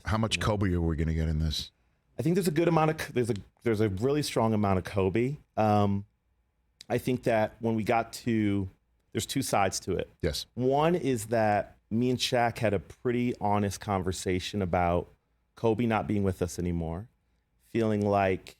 How much Kobe are we going to get in this? I think there's a good amount of there's a really strong amount of Kobe. I think that when we got to, there's two sides to it. Yes. One is that me and Shaq had a pretty honest conversation about Kobe not being with us anymore, feeling like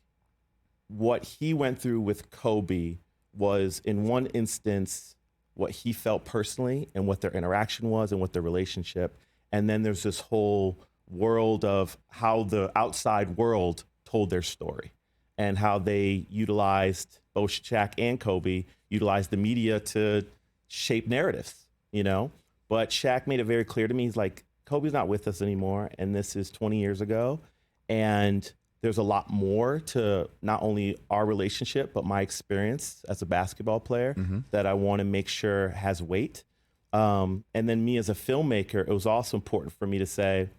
what he went through with Kobe was in one instance what he felt personally and what their interaction was and what their relationship. And then there's this whole world of how the outside world told their story and how they utilized, both Shaq and Kobe, utilized the media to shape narratives, you know? But Shaq made it very clear to me, he's like, Kobe's not with us anymore, and this is 20 years ago. And there's a lot more to not only our relationship, but my experience as a basketball player that I want to make sure has weight. And then me as a filmmaker, it was also important for me to say,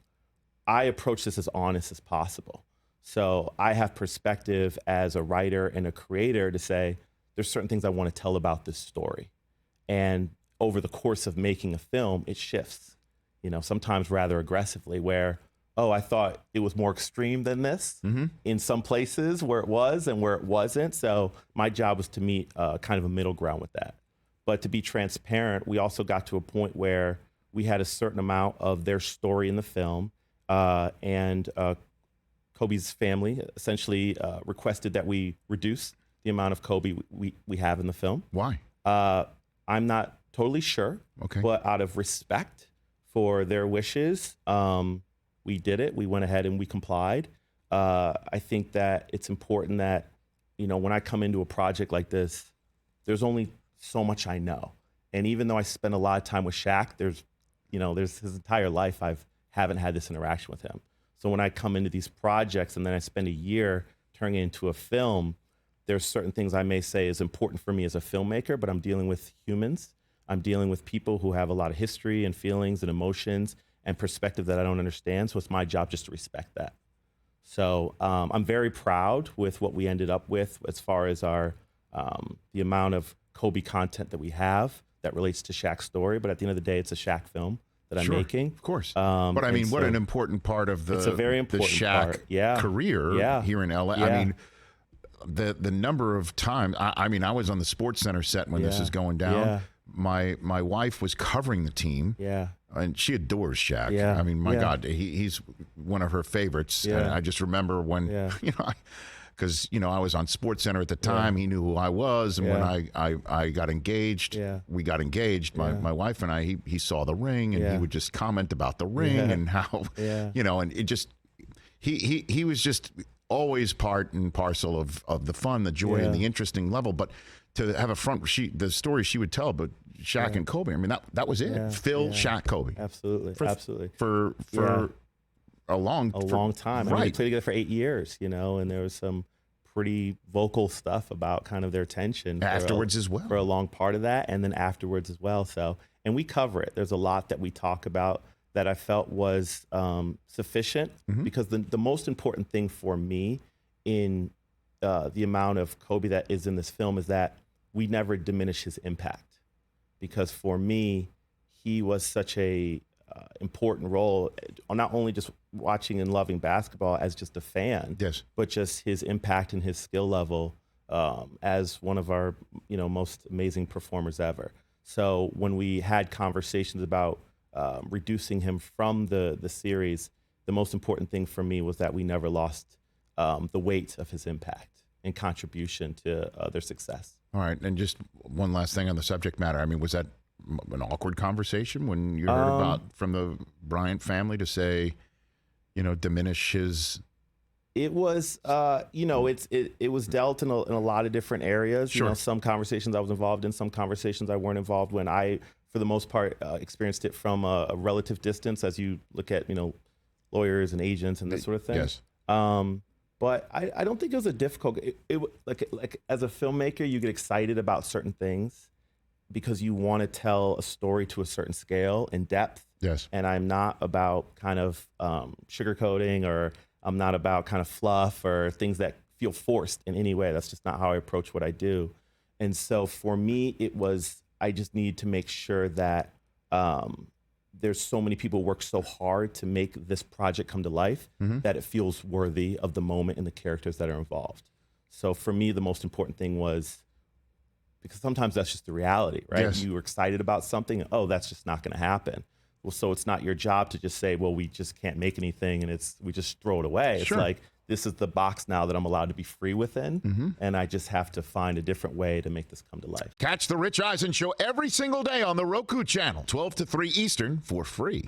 I approach this as honest as possible. So I have perspective as a writer and a creator to say, there's certain things I want to tell about this story. And over the course of making a film, it shifts, you know, sometimes rather aggressively where, oh, I thought it was more extreme than this in some places where it was and where it wasn't. So my job was to meet kind of a middle ground with that. But to be transparent, we also got to a point where we had a certain amount of their story in the film, and Kobe's family essentially requested that we reduce the amount of Kobe we have in the film. Why? I'm not totally sure, but out of respect for their wishes, we did it. We went ahead and we complied. I think that it's important that, you know, when I come into a project like this, there's only so much I know. And even though I spend a lot of time with Shaq, there's his entire life I haven't had this interaction with him. So when I come into these projects and then I spend a year turning it into a film, there's certain things I may say is important for me as a filmmaker, but I'm dealing with humans. I'm dealing with people who have a lot of history and feelings and emotions and perspective that I don't understand. So it's my job just to respect that. So I'm very proud with what we ended up with as far as our the amount of Kobe content that we have that relates to Shaq's story. But at the end of the day, it's a Shaq film that I'm making. Of course. But I mean, what an important part of it's a very important the Shaq part. career here in LA. I mean, the number of times, I mean, I was on the Sports Center set when this is going down. My wife was covering the team. And she adores Shaq. I mean, my God, he's one of her favorites. And I just remember when, you know, because, you know, I was on Sports Center at the time. He knew who I was. And when I got engaged, we got engaged, my wife and I, he saw the ring and he would just comment about the ring and how, you know, and it just, he was just always part and parcel of the fun, the joy, and the interesting level. But to have a front sheet, the story she would tell, but Shaq and Kobe, I mean, that was it. Phil, Shaq, Kobe. Absolutely. For a long time. I mean, they played together for 8 years, you know, and there was some pretty vocal stuff about kind of their tension. Afterwards as well. For a long part of that, and then afterwards as well. So, and we cover it. There's a lot that we talk about that I felt was sufficient because the most important thing for me in the amount of Kobe that is in this film is that we never diminish his impact. Because for me, he was such a important role, not only just watching and loving basketball as just a fan, but just his impact and his skill level as one of our, you know, most amazing performers ever. So when we had conversations about reducing him from the series, the most important thing for me was that we never lost the weight of his impact and contribution to their success. All right, and just one last thing on the subject matter. I mean, was that an awkward conversation when you heard about from the Bryant family to say, you know, diminish his? It was, you know, it was dealt in a lot of different areas. You know, some conversations I was involved in, some conversations I weren't involved when I, for the most part, experienced it from a relative distance as you look at, you know, lawyers and agents and this sort of thing. Yes. But I don't think it was a difficult, like as a filmmaker, you get excited about certain things because you want to tell a story to a certain scale and depth. Yes. And I'm not about kind of sugarcoating, or I'm not about kind of fluff or things that feel forced in any way. That's just not how I approach what I do. And so for me, it was, I just need to make sure that there's so many people work so hard to make this project come to life that it feels worthy of the moment and the characters that are involved. So for me, the most important thing was, because sometimes that's just the reality, right? Yes. You were excited about something, oh, that's just not going to happen. Well, so it's not your job to just say, well, we just can't make anything and we just throw it away. Sure. It's like, this is the box now that I'm allowed to be free within, and I just have to find a different way to make this come to life. Catch the Rich Eisen Show every single day on the Roku channel, 12 to 3 Eastern, for free.